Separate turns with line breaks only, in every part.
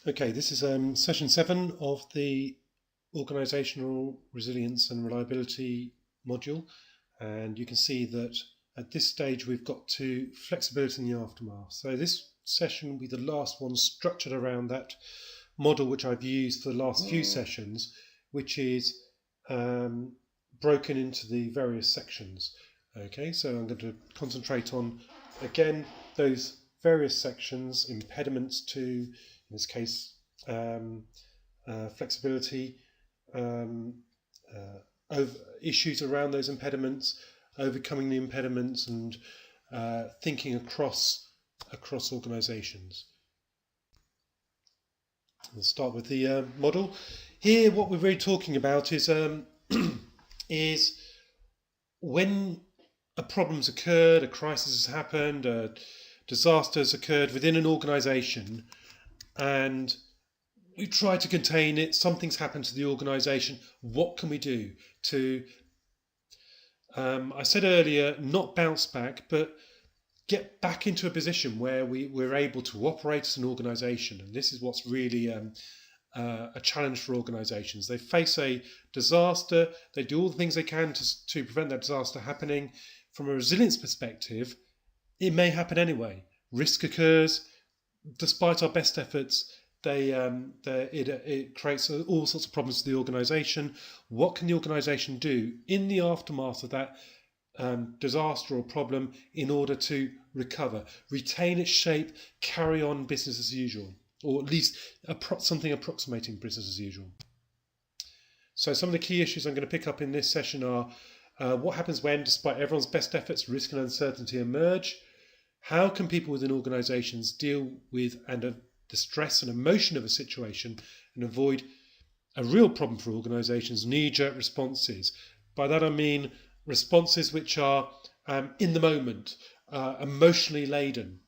Okay, this is session 7 of the Organizational Resilience and Reliability module, and you can see that at this stage we've got to flexibility in the aftermath. So this session will be the last one structured around that model which I've used for the last few sessions, which is broken into the various sections. Okay, so I'm going to concentrate on, again, those various sections, impediments to, in this case, flexibility, over issues around those impediments, overcoming the impediments, and thinking across organisations. Let's start with the model. Here, what we're really talking about is is when a problem's occurred, a crisis has happened, a disaster has occurred within an organisation, and we try to contain it. Something's happened to the organisation. What can we do to, I said earlier, not bounce back, but get back into a position where we're able to operate as an organisation? And this is what's really a challenge for organisations. They face a disaster. They do all the things they can to prevent that disaster happening. From a resilience perspective, it may happen anyway. Risk occurs. Despite our best efforts, it creates all sorts of problems to the organisation. What can the organisation do in the aftermath of that disaster or problem in order to recover, retain its shape, carry on business as usual, or at least something approximating business as usual? So some of the key issues I'm going to pick up in this session are what happens when, despite everyone's best efforts, risk and uncertainty emerge? How can people within organisations deal with the stress and emotion of a situation and avoid a real problem for organisations, knee-jerk responses? By that I mean responses which are in the moment, emotionally laden.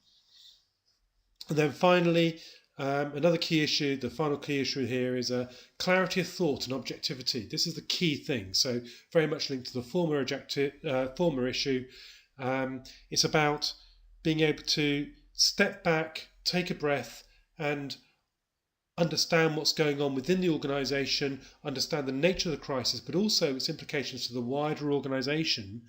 And then finally, another key issue, the final key issue here is clarity of thought and objectivity. This is the key thing. So very much linked to the former issue. It's about being able to step back, take a breath, and understand what's going on within the organisation, understand the nature of the crisis, but also its implications to the wider organisation,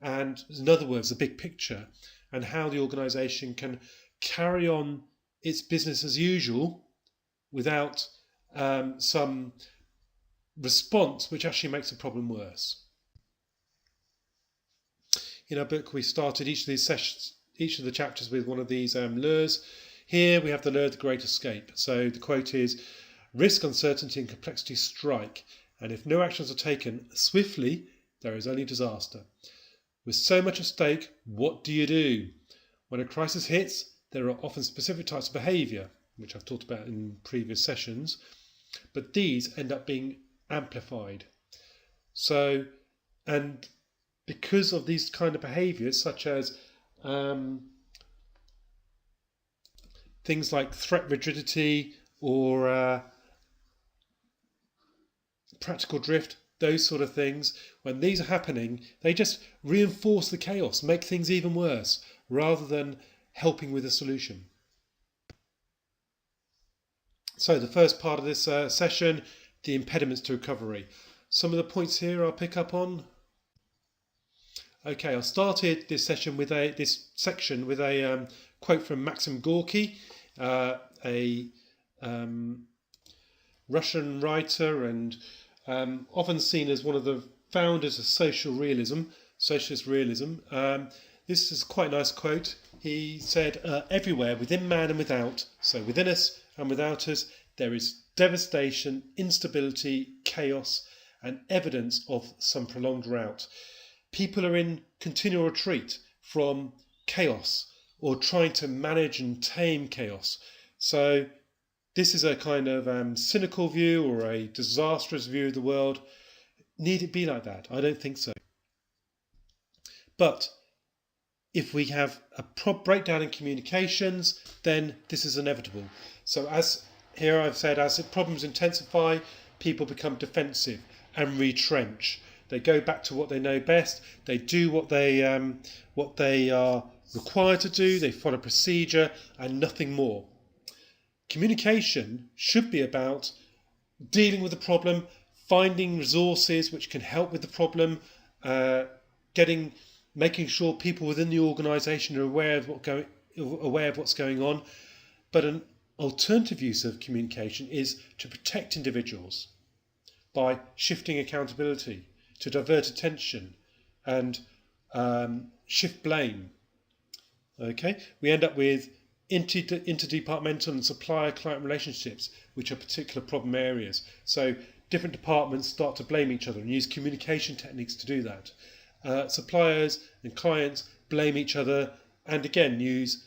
and in other words, the big picture, and how the organisation can carry on its business as usual without some response which actually makes the problem worse. In our book, we started each of the chapters with one of these lures. Here we have the lure of the great escape. So the quote is, "Risk, uncertainty and complexity strike, and if no actions are taken swiftly, there is only disaster. With so much at stake, what do you do? When a crisis hits, there are often specific types of behaviour, which I've talked about in previous sessions, but these end up being amplified. So, and because of these kind of behaviours, such as things like threat rigidity or practical drift, those sort of things, when these are happening, they just reinforce the chaos, make things even worse, rather than helping with a solution." So the first part of this session, the impediments to recovery. Some of the points here I'll pick up on. Okay, I started this section with a quote from Maxim Gorky, a Russian writer and often seen as one of the founders of socialist realism. This is quite a nice quote. He said, "Everywhere, within man and without, so within us and without us, there is devastation, instability, chaos, and evidence of some prolonged rout. People are in continual retreat from chaos or trying to manage and tame chaos." So this is a kind of cynical view or a disastrous view of the world. Need it be like that? I don't think so. But if we have a breakdown in communications, then this is inevitable. So as here I've said, as problems intensify, people become defensive and retrench. They go back to what they know best. They do what they are required to do. They follow procedure and nothing more. Communication should be about dealing with the problem, finding resources which can help with the problem, making sure people within the organisation are aware of what's going on. But an alternative use of communication is to protect individuals by shifting accountability, to divert attention, and shift blame. Okay, we end up with interdepartmental and supplier-client relationships, which are particular problem areas. So different departments start to blame each other and use communication techniques to do that. Suppliers and clients blame each other and again use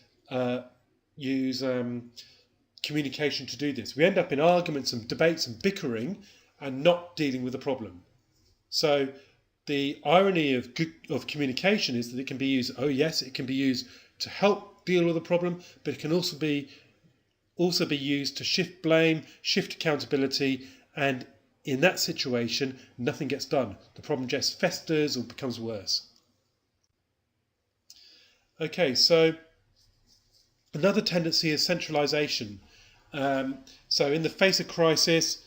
communication to do this. We end up in arguments and debates and bickering and not dealing with the problem. So the irony of communication is that it can be used, it can be used to help deal with a problem, but it can also be used to shift blame, shift accountability, and in that situation, nothing gets done. The problem just festers or becomes worse. Okay, so another tendency is centralisation. So in the face of crisis,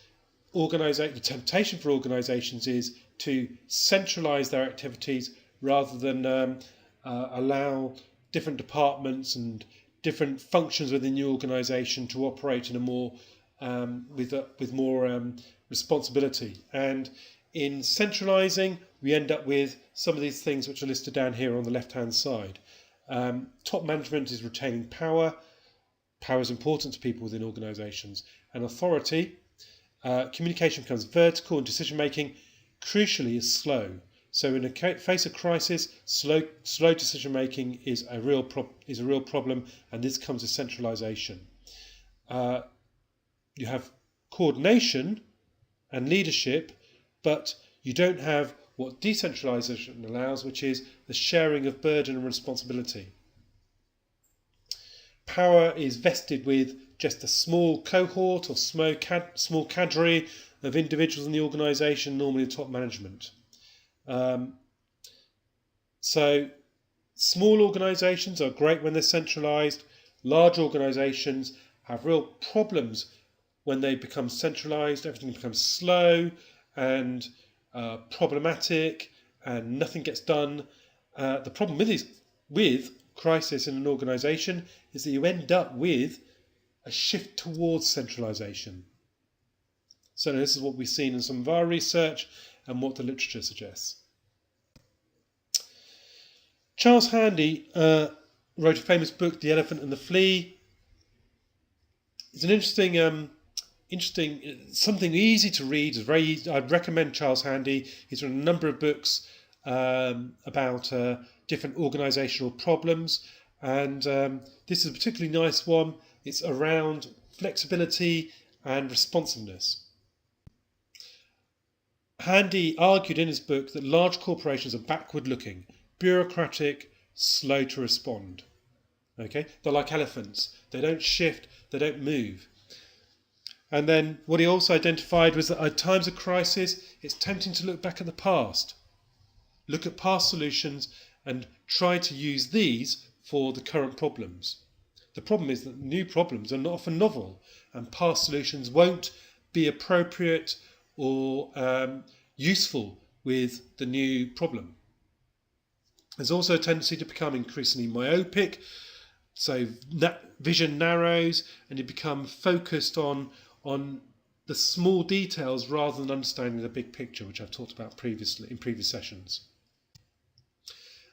the temptation for organisations is to centralise their activities rather than allow different departments and different functions within the organisation to operate in a more with more responsibility. And in centralising, we end up with some of these things which are listed down here on the left-hand side. Top management is retaining power. Power is important to people within organisations. And authority, communication becomes vertical and decision-making, crucially, is slow. So in a face of crisis, slow decision-making is a real problem, and this comes with centralisation. You have coordination and leadership, but you don't have what decentralisation allows, which is the sharing of burden and responsibility. Power is vested with just a small cohort or small cadre of individuals in the organisation, normally the top management. So small organisations are great when they're centralised. Large organisations have real problems when they become centralised. Everything becomes slow and problematic, and nothing gets done. The problem with crisis in an organisation is that you end up with a shift towards centralisation. So this is what we've seen in some of our research and what the literature suggests. Charles Handy wrote a famous book, The Elephant and the Flea. It's an interesting, something easy to read. It's very easy. I'd recommend Charles Handy. He's written a number of books about different organisational problems, and this is a particularly nice one. It's around flexibility and responsiveness. Handy argued in his book that large corporations are backward-looking, bureaucratic, slow to respond. Okay, they're like elephants. They don't shift, they don't move. And then what he also identified was that at times of crisis, it's tempting to look back at the past. Look at past solutions and try to use these for the current problems. The problem is that new problems are not often novel, and past solutions won't be appropriate or useful with the new problem. There's also a tendency to become increasingly myopic, so vision narrows and you become focused on the small details rather than understanding the big picture, which I've talked about previously in previous sessions.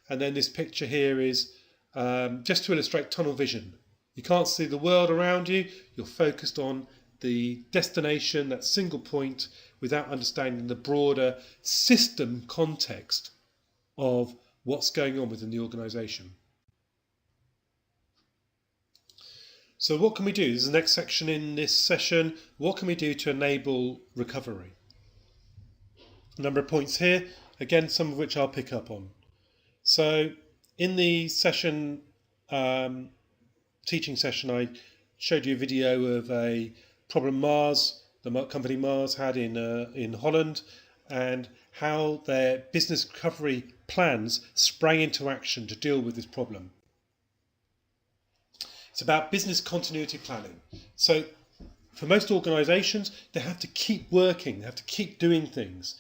And then this picture here is just to illustrate tunnel vision. You can't see the world around you, you're focused on the destination, that single point, without understanding the broader system context of what's going on within the organisation. So what can we do? This is the next section in this session. What can we do to enable recovery? A number of points here, again, some of which I'll pick up on. So in the session, teaching session, I showed you a video of a problem the company Mars had in Holland, and how their business recovery plans sprang into action to deal with this problem. It's about business continuity planning. So for most organisations, they have to keep working, they have to keep doing things.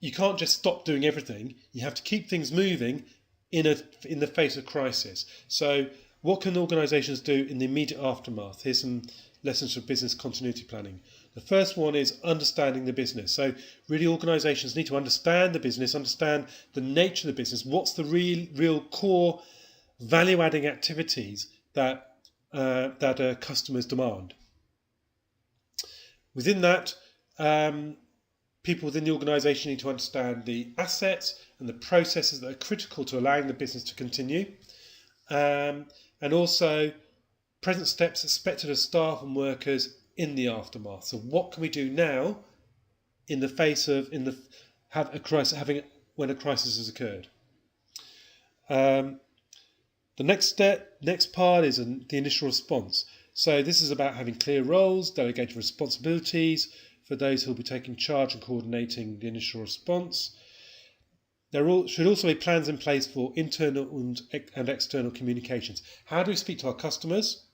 You can't just stop doing everything. You have to keep things moving in the face of crisis. So what can organisations do in the immediate aftermath? Here's some lessons for business continuity planning. The first one is understanding the business. So really organisations need to understand the business, understand the nature of the business. What's the real core value-adding activities that customers demand? Within that, people within the organisation need to understand the assets and the processes that are critical to allowing the business to continue, and also present steps expected of staff and workers in the aftermath. So what can we do now in the face of when a crisis has occurred? The next part is the initial response. So this is about having clear roles, delegated responsibilities for those who will be taking charge and coordinating the initial response. There should also be plans in place for internal and external communications. How do we speak to our customers?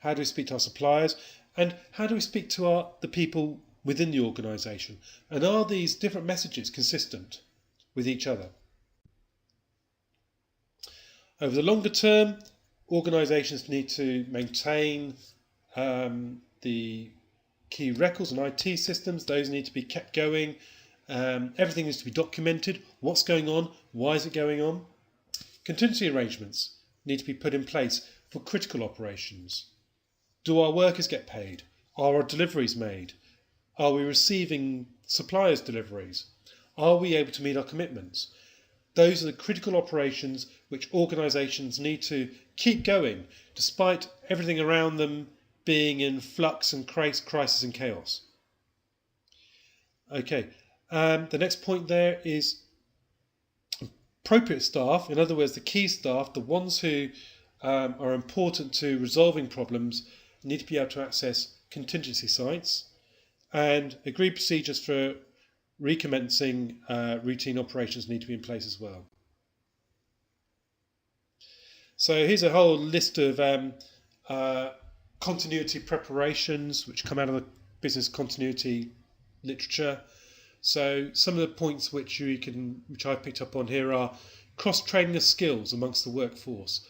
How do we speak to our suppliers? And how do we speak to the people within the organisation? And are these different messages consistent with each other? Over the longer term, organisations need to maintain the key records and IT systems. Those need to be kept going. Everything needs to be documented. What's going on? Why is it going on? Contingency arrangements need to be put in place for critical operations. Do our workers get paid? Are our deliveries made? Are we receiving suppliers' deliveries? Are we able to meet our commitments? Those are the critical operations which organisations need to keep going despite everything around them being in flux and crisis and chaos. Okay, the next point there is appropriate staff. In other words, the key staff, the ones who are important to resolving problems, need to be able to access contingency sites, and agreed procedures for recommencing routine operations need to be in place as well. So here's a whole list of continuity preparations which come out of the business continuity literature. So some of the points which I've picked up on here are cross-training of skills amongst the workforce.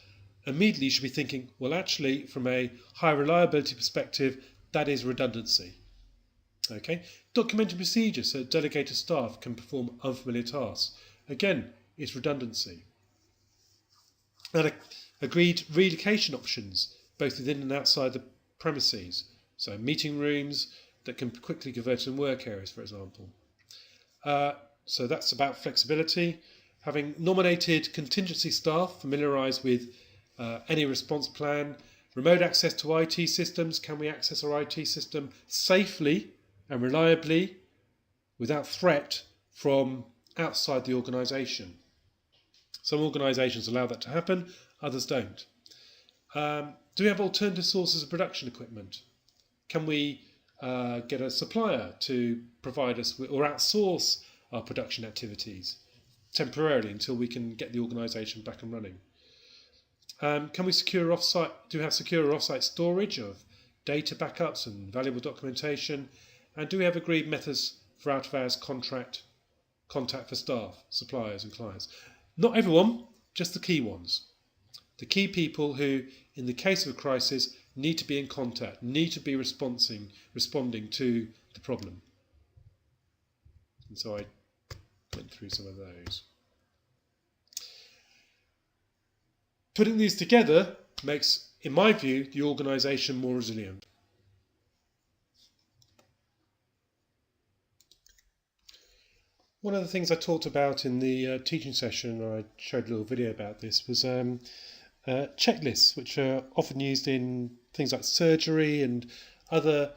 Immediately you should be thinking, well, actually, from a high reliability perspective, that is redundancy. Okay, documenting procedures so that delegated staff can perform unfamiliar tasks. Again, it's redundancy. And agreed relocation options, both within and outside the premises. So meeting rooms that can quickly convert into work areas, for example. So that's about flexibility. Having nominated contingency staff familiarised with any response plan. Remote access to IT systems. Can we access our IT system safely and reliably without threat from outside the organisation? Some organisations allow that to happen, others don't. Do we have alternative sources of production equipment? Can we get a supplier to provide us with, or outsource our production activities temporarily until we can get the organisation back and running? Can we secure offsite? Do we have secure offsite storage of data backups and valuable documentation? And do we have agreed methods for out-of-hours contact for staff, suppliers and clients? Not everyone, just the key ones. The key people who, in the case of a crisis, need to be in contact, need to be responding to the problem. And so I went through some of those. Putting these together makes, in my view, the organisation more resilient. One of the things I talked about in the teaching session, I showed a little video about this, was checklists, which are often used in things like surgery and other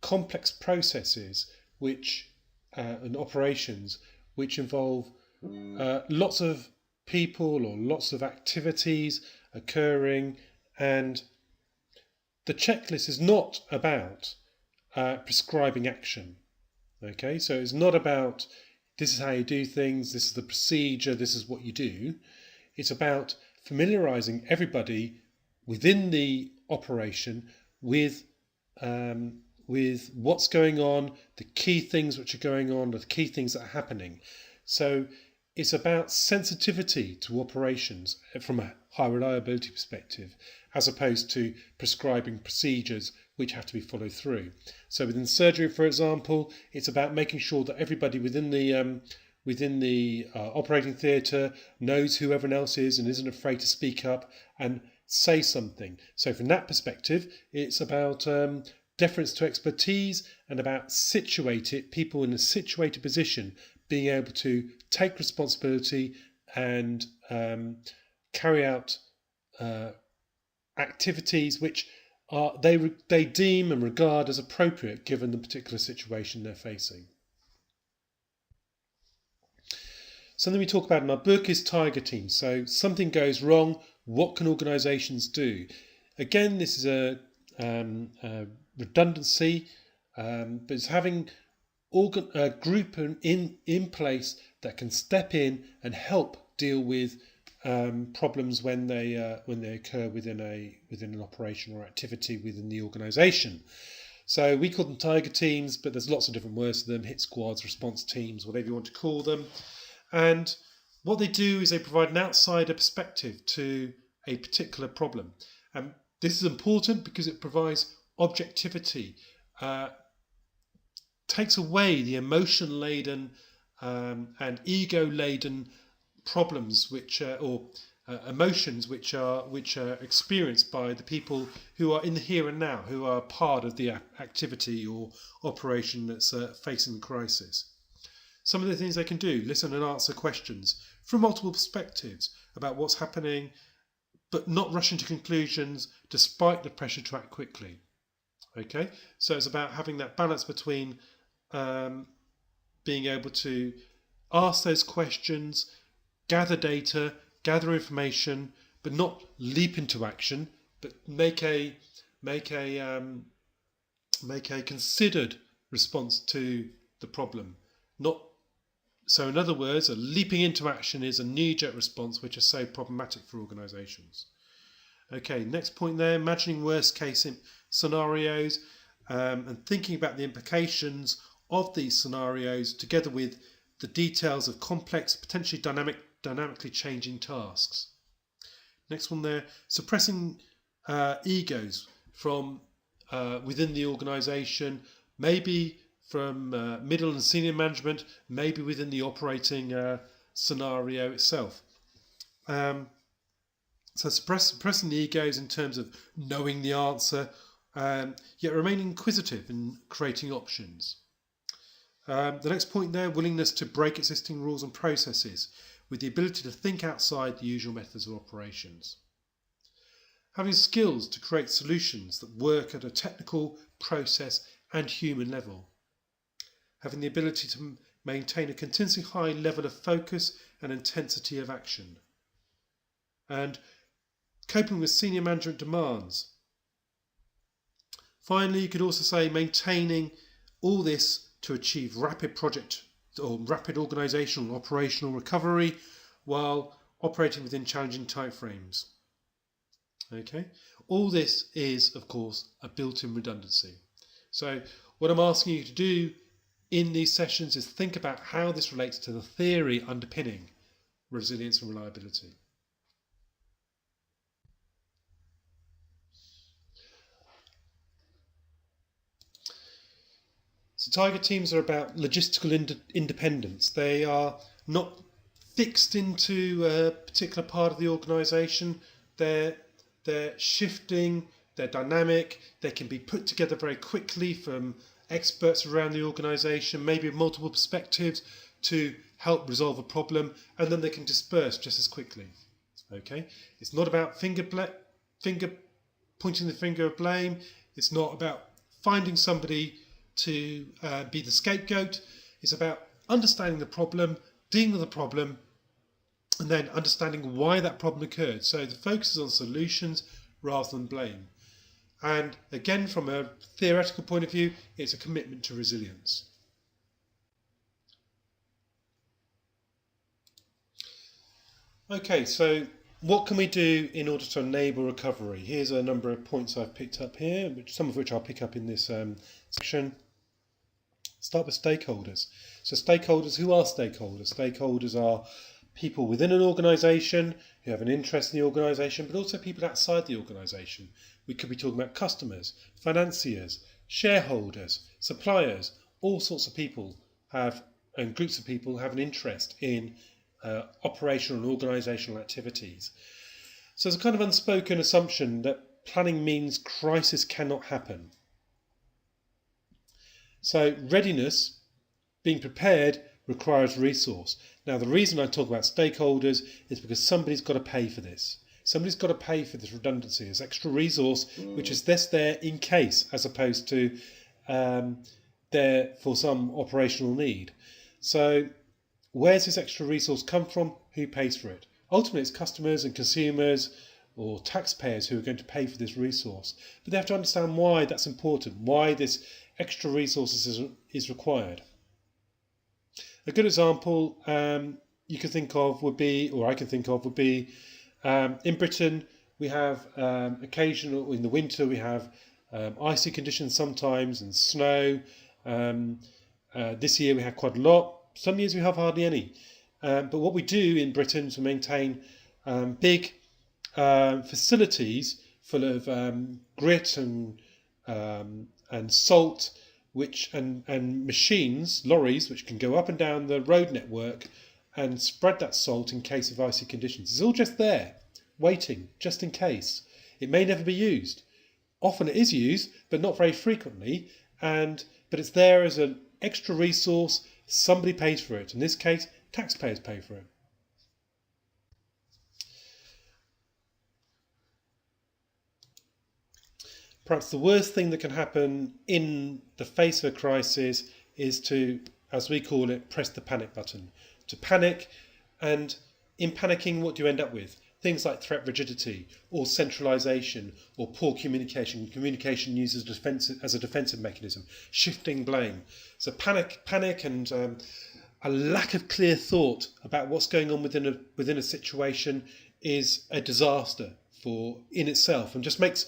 complex processes and operations which involve lots of people or lots of activities occurring, and the checklist is not about prescribing action. Okay, so it's not about this is how you do things, this is the procedure, this is what you do. It's about familiarising everybody within the operation with what's going on, the key things which are going on, the key things that are happening. So it's about sensitivity to operations from a high reliability perspective, as opposed to prescribing procedures which have to be followed through. So within surgery, for example, it's about making sure that everybody within the operating theatre knows who everyone else is and isn't afraid to speak up and say something. So from that perspective, it's about deference to expertise and about people in a situated position being able to take responsibility and carry out activities which they deem and regard as appropriate given the particular situation they're facing. Something we talk about in our book is tiger teams. So something goes wrong, what can organisations do? Again, this is a redundancy, but it's having a group in place that can step in and help deal with problems when they occur within an operation or activity within the organisation. So we call them tiger teams, but there's lots of different words for them: hit squads, response teams, whatever you want to call them. And what they do is they provide an outsider perspective to a particular problem. This is important because it provides objectivity, takes away the emotion-laden and ego-laden problems or emotions which are experienced by the people who are in the here and now, who are part of the activity or operation that's facing the crisis. Some of the things they can do: listen and answer questions from multiple perspectives about what's happening, but not rushing to conclusions despite the pressure to act quickly. Okay, so it's about having that balance between being able to ask those questions, gather data, gather information, but not leap into action, but make a considered response to the problem. So in other words, a leaping into action is a knee-jerk response, which is so problematic for organisations. Okay, next point there: imagining worst case scenarios and thinking about the implications of these scenarios together with the details of complex, potentially dynamically changing tasks. Next one there: suppressing egos from within the organisation, maybe from middle and senior management, maybe within the operating scenario itself. So suppressing the egos in terms of knowing the answer, yet remaining inquisitive and creating options. The next point there: willingness to break existing rules and processes with the ability to think outside the usual methods of operations. Having skills to create solutions that work at a technical, process and human level. Having the ability to maintain a continuously high level of focus and intensity of action. And coping with senior management demands. Finally, you could also say maintaining all this to achieve rapid project or rapid organisational and operational recovery while operating within challenging timeframes. Okay, all this is, of course, a built-in redundancy. So what I'm asking you to do in these sessions is think about how this relates to the theory underpinning resilience and reliability. So tiger teams are about logistical independence. They are not fixed into a particular part of the organisation. They're shifting, they're dynamic, they can be put together very quickly from experts around the organisation, maybe with multiple perspectives, to help resolve a problem, and then they can disperse just as quickly. Okay, it's not about pointing the finger of blame. It's not about finding somebody to be the scapegoat. It's about understanding the problem, dealing with the problem, and then understanding why that problem occurred. So the focus is on solutions rather than blame. And again, from a theoretical point of view, it's a commitment to resilience. Okay, so What can we do in order to enable recovery? Here's a number of points I've picked up here, some of which I'll pick up in this section. Start with stakeholders. So stakeholders, who are stakeholders? Stakeholders are people within an organisation who have an interest in the organisation, but also people outside the organisation. We could be talking about customers, financiers, shareholders, suppliers. All sorts of people and groups of people have an interest in operational and organisational activities. So there's a kind of unspoken assumption that planning means crisis cannot happen. So readiness, being prepared, requires resource. Now the reason I talk about stakeholders is because somebody's got to pay for this. Somebody's got to pay for this redundancy, this extra resource, which is there in case, as opposed to there for some operational need. So where's this extra resource come from? Who pays for it? Ultimately, it's customers and consumers or taxpayers who are going to pay for this resource. But they have to understand why that's important, why this extra resources is required. A good example you can think of would be, or I can think of, would be in Britain we have occasional, in the winter we have icy conditions sometimes and snow. This year we had quite a lot. Some years we have hardly any. But what we do in Britain is to maintain big facilities full of grit and salt, and machines, lorries, which can go up and down the road network and spread that salt in case of icy conditions. It's all just there, waiting, just in case. It may never be used. Often it is used, but not very frequently. But it's there as an extra resource. Somebody pays for it. In this case, taxpayers pay for it. Perhaps the worst thing that can happen in the face of a crisis is to, as we call it, press the panic button. To panic, and in panicking, what do you end up with? Things like threat rigidity, or centralisation, or poor communication. Communication used as a defensive mechanism, shifting blame. So panic, and a lack of clear thought about what's going on within a situation is a disaster in itself, and just makes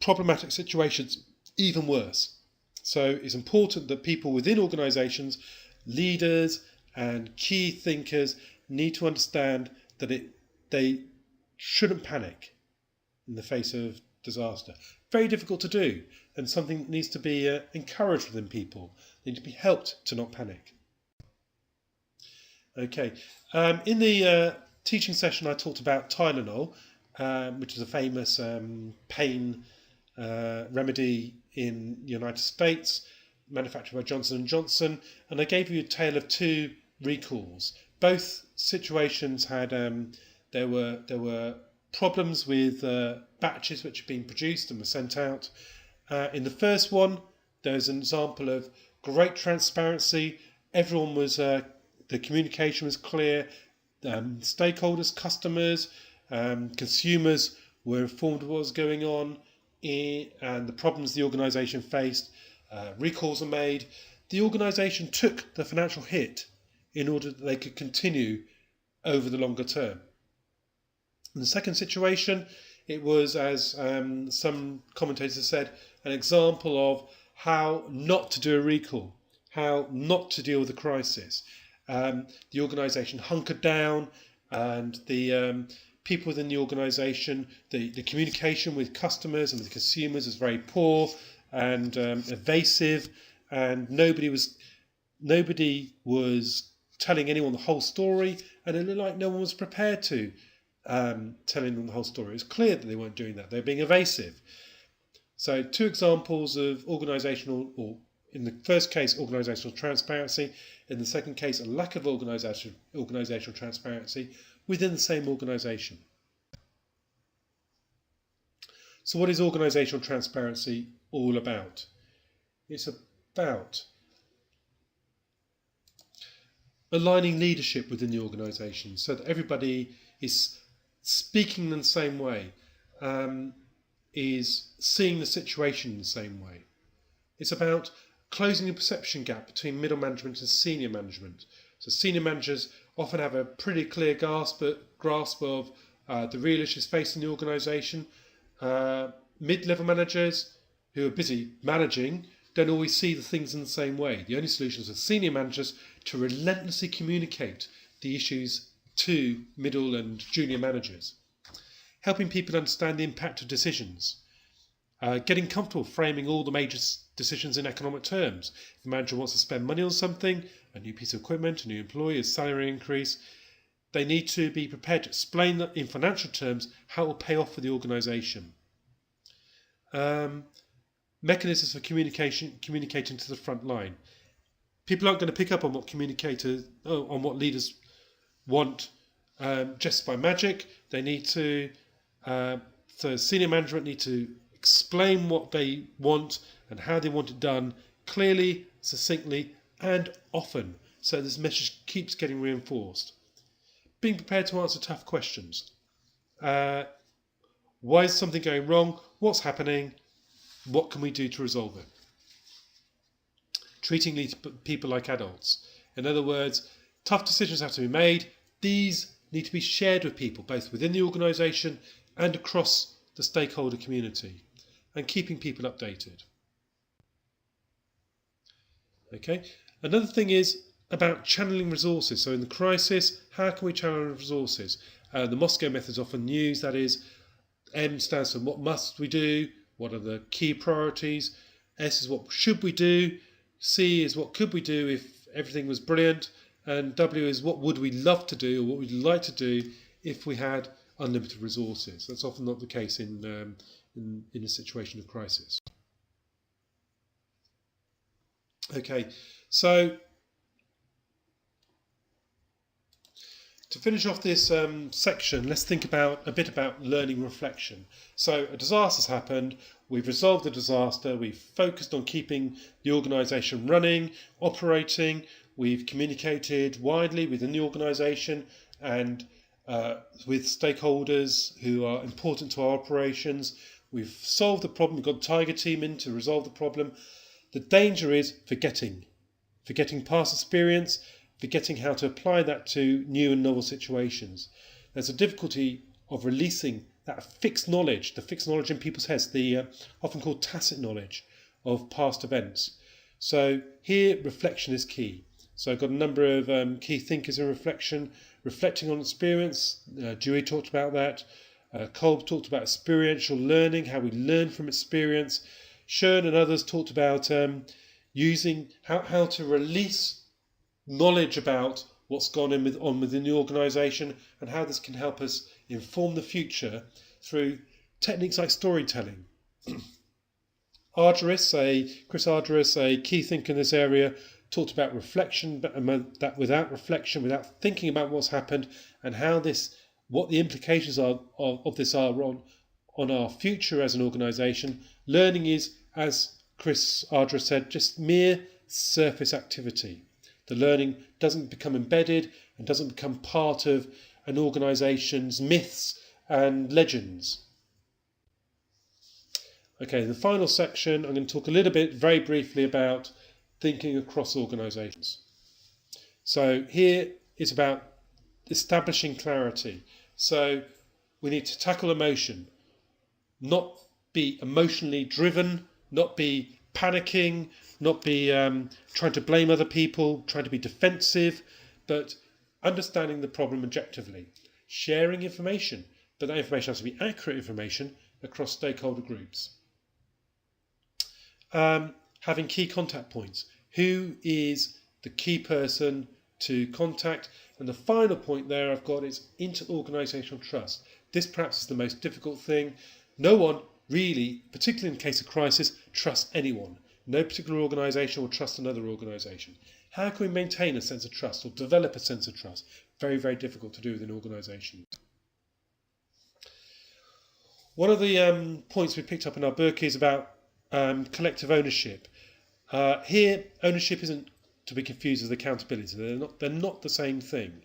problematic situations even worse. So it's important that people within organisations, leaders and key thinkers, need to understand that they shouldn't panic in the face of disaster. Very difficult to do, and something that needs to be encouraged within people. They need to be helped to not panic. Okay, in the teaching session I talked about Tylenol, which is a famous pain remedy in the United States, manufactured by Johnson & Johnson, and I gave you a tale of two recalls. Both situations had there were problems with batches which had been produced and were sent out. In the first one, there's an example of great transparency. Everyone was the communication was clear. Stakeholders, customers, consumers were informed of what was going on and the problems the organisation faced. Recalls were made. The organisation took the financial hit in order that they could continue over the longer term. In the second situation, it was, as some commentators said, an example of how not to do a recall, how not to deal with a crisis. The organisation hunkered down, and the people within the organisation, the communication with customers and with consumers was very poor and evasive, and nobody was telling anyone the whole story, and it looked like no one was prepared to telling them the whole story. It was clear that they weren't doing that. They were being evasive. So two examples of organisational, or in the first case, organisational transparency. In the second case, a lack of organisational transparency within the same organisation. So what is organisational transparency all about? It's about aligning leadership within the organisation so that everybody is speaking in the same way, is seeing the situation in the same way. It's about closing the perception gap between middle management and senior management. So senior managers often have a pretty clear grasp grasp of the real issues facing the organisation. Mid-level managers who are busy managing don't always see the things in the same way. The only solution is for senior managers to relentlessly communicate the issues to middle and junior managers, helping people understand the impact of decisions, getting comfortable framing all the major decisions in economic terms. If the manager wants to spend money on something, a new piece of equipment, a new employee, a salary increase, they need to be prepared to explain that in financial terms how it will pay off for the organisation. Mechanisms for communicating to the front line. People aren't going to pick up on what leaders want just by magic. They need to, so senior management need to explain what they want and how they want it done clearly, succinctly, and often, so this message keeps getting reinforced. Being prepared to answer tough questions. Why is something going wrong? What's happening? What can we do to resolve it? Treating these people like adults. In other words, tough decisions have to be made. These need to be shared with people, both within the organisation and across the stakeholder community, and keeping people updated. Okay. Another thing is about channeling resources. So in the crisis, how can we channel resources? The Moscow method is often used. That is, M stands for what must we do, what are the key priorities, S is what should we do, C is what could we do if everything was brilliant, and W is what would we love to do or what we'd like to do if we had unlimited resources. That's often not the case in a situation of crisis. Okay, so to finish off this section, let's think a bit about learning reflection. So a disaster's happened, we've resolved the disaster, we've focused on keeping the organisation running, operating, we've communicated widely within the organisation and with stakeholders who are important to our operations. We've solved the problem, we've got a Tiger team in to resolve the problem. The danger is forgetting past experience, forgetting how to apply that to new and novel situations. There's a difficulty of releasing that fixed knowledge, the fixed knowledge in people's heads, the often called tacit knowledge of past events. So here reflection is key. So I've got a number of key thinkers in reflection, reflecting on experience. Dewey talked about that. Kolb talked about experiential learning, how we learn from experience. Schoen and others talked about using how to release knowledge about what's gone on within the organisation and how this can help us inform the future through techniques like storytelling. Chris Argyris, a key thinker in this area, talked about reflection, but that without reflection, without thinking about what's happened and what the implications of this are on our future as an organisation, learning is, as Chris Argyris said, just mere surface activity. The learning doesn't become embedded and doesn't become part of an organisation's myths and legends. Okay, the final section, I'm going to talk a little bit, very briefly, about thinking across organisations. So here it's about establishing clarity. So we need to tackle emotion, not be emotionally driven, not be panicking, not be trying to blame other people, trying to be defensive, but understanding the problem objectively. Sharing information, but that information has to be accurate information across stakeholder groups. Having key contact points. Who is the key person to contact? And the final point there I've got is inter-organisational trust. This perhaps is the most difficult thing. No one really, particularly in the case of crisis, trusts anyone. No particular organisation will trust another organisation. How can we maintain a sense of trust or develop a sense of trust? Very, very difficult to do within organisations. One of the points we picked up in our book is about collective ownership. Here, ownership isn't to be confused with accountability. They're not the same thing.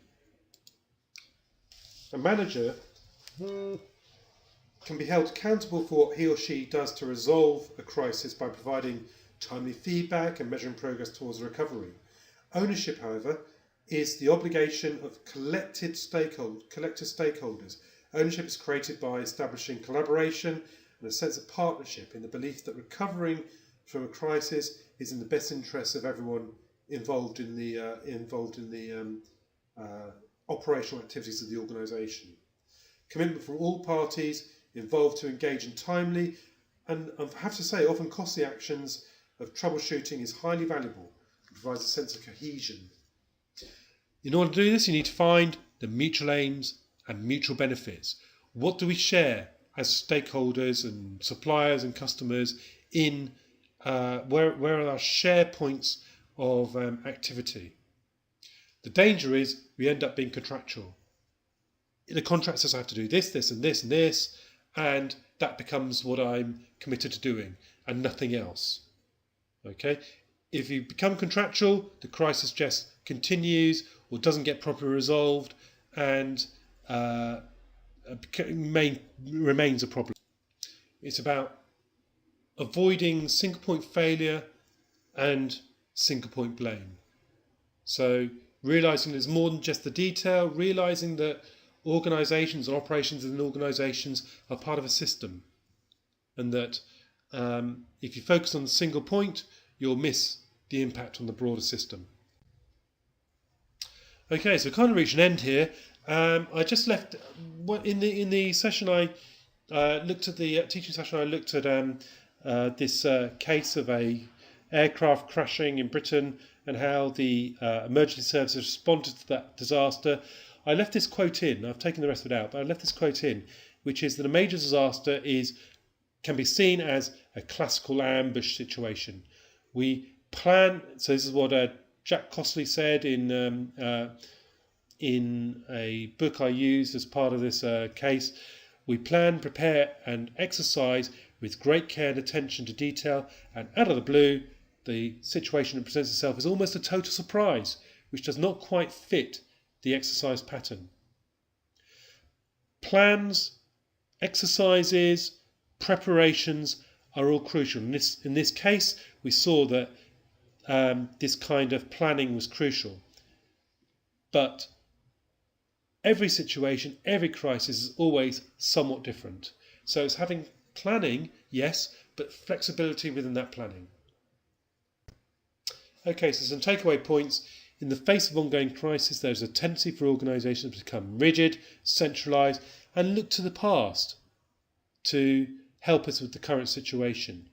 A manager can be held accountable for what he or she does to resolve a crisis by providing timely feedback and measuring progress towards recovery. Ownership, however, is the obligation of collective stakeholders. Ownership is created by establishing collaboration and a sense of partnership in the belief that recovering from a crisis is in the best interests of everyone involved in the operational activities of the organisation. Commitment from all parties involved to engage in timely and, I have to say, often costly actions of troubleshooting is highly valuable and provides a sense of cohesion. In order to do this, you need to find the mutual aims and mutual benefits. What do we share as stakeholders and suppliers and customers in where are our share points of activity? The danger is we end up being contractual. The contract says I have to do this, this and this and this, and that becomes what I'm committed to doing and nothing else. Okay? If you become contractual, the crisis just continues or doesn't get properly resolved and remains a problem. It's about avoiding single point failure and single point blame. So realising there's more than just the detail, realising that organisations and operations within organisations are part of a system, and that if you focus on the single point, you'll miss the impact on the broader system. Okay, so kind of reached an end here. I just left in the session. I looked at the teaching session. I looked at this case of a aircraft crashing in Britain and how the emergency services responded to that disaster. I left this quote in. I've taken the rest of it out, but I left this quote in, which is that a major disaster can be seen as a classical ambush situation. We plan. So this is what Jack Costley said in a book I used as part of this case. We plan, prepare and exercise with great care and attention to detail, and out of the blue, the situation that presents itself is almost a total surprise, which does not quite fit the exercise pattern. Plans, exercises, preparations are all crucial. In this case, we saw that this kind of planning was crucial. But every situation, every crisis is always somewhat different. So it's having planning, yes, but flexibility within that planning. Okay, so some takeaway points. In the face of ongoing crisis, there's a tendency for organisations to become rigid, centralised, and look to the past to help us with the current situation.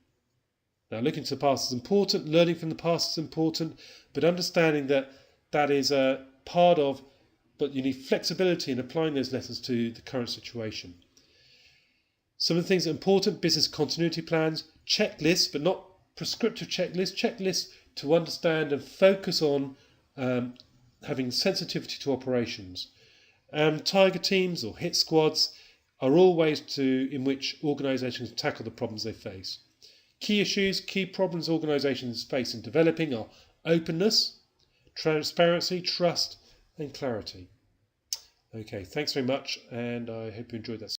Now, looking to the past is important, learning from the past is important, but understanding that is a part of, but you need flexibility in applying those lessons to the current situation. Some of the things that are important: business continuity plans, checklists, but not prescriptive checklists to understand and focus on having sensitivity to operations. Tiger teams or hit squads are all ways in which organisations tackle the problems they face. Key issues, key problems organisations face in developing are openness, transparency, trust and clarity. Okay, thanks very much, and I hope you enjoyed that.